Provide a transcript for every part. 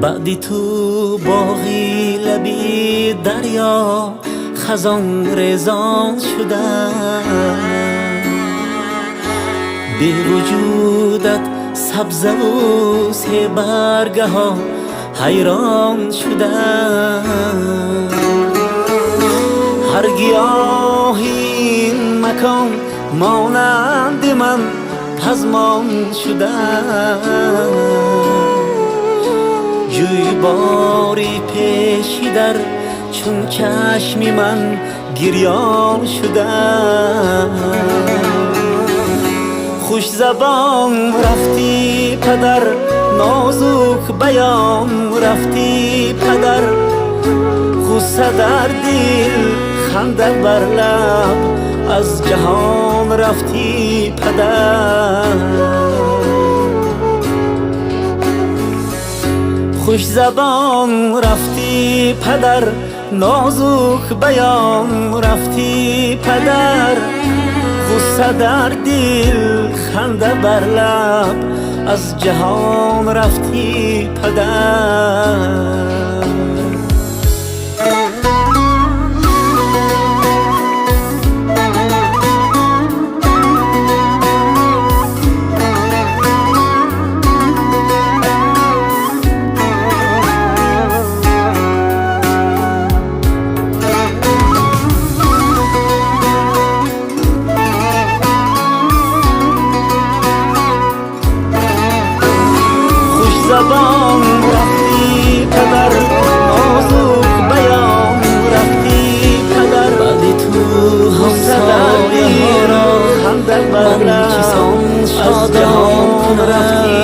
بعدی تو باغی لبی دریا خزان رزان شدم، بی وجودت سبزه و سه برگه ها حیران شدم. هر گیاهی این مکان مانند من پزمان شدم، جوی باری پیشی در چون چشمی من گریان شدم. خوش زبان رفتی پدر، نازک بیان رفتی پدر، غصه در دل خنده بر لب، از جهان رفتی پدر. خوش زبان رفتی پدر، نازک بیان رفتی پدر، غصه در دل خنده بر لب، از جهان رفتی پدر. زبان رفتی پدر، نازک بیان رفتی پدر، بعدی تو همسایه ها را خنده بر لب، از جهان رفتی.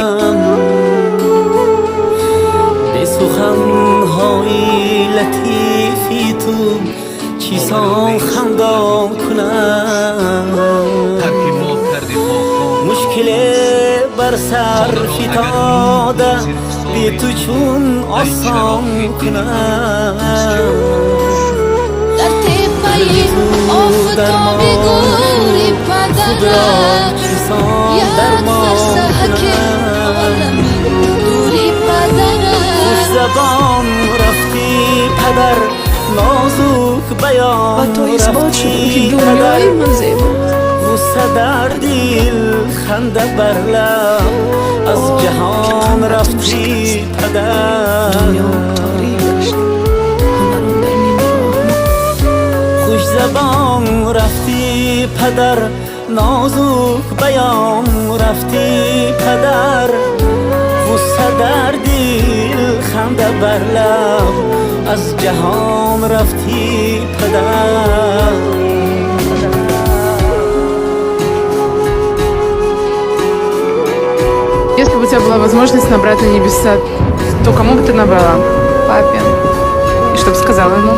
به سخنهای لطیفی تو چیزان خندان کنم، مشکل بر سر فتاده بی تو چون آسان کنم. در تپه آفتابی گوری پدرم، یک فرسه که عالمی دوری پدرم. خوش زبان رفتی پدر، نازک بیان رفتی پدر، غصه در دل خنده بر لب، از جهان رفتی پدر. خوش زبان رفتی پدر، نازک بیان رفتی پدر، غصه در دل خنده بر لب، از جهان رفتی پدر. Если бы у тебя была возможность набрать на небеса, то кому бы ты набрала? Папе. И что бы сказала ему?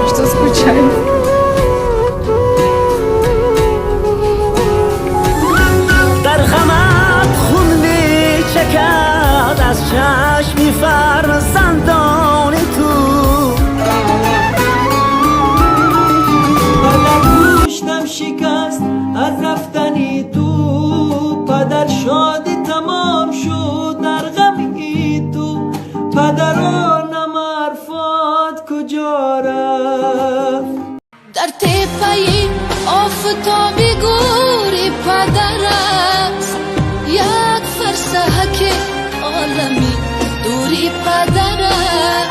Что скучаю. در غمت خون می چکد از چشمی فرزندان تو، گوشتم شکست از رفتنی تو، پدر شادی تمام شد در غمی تو، پدرانم عرفات کجا رفت. در تپه آفتابی گوری پدرم، یک فرسه که عالمی دوری پدرم.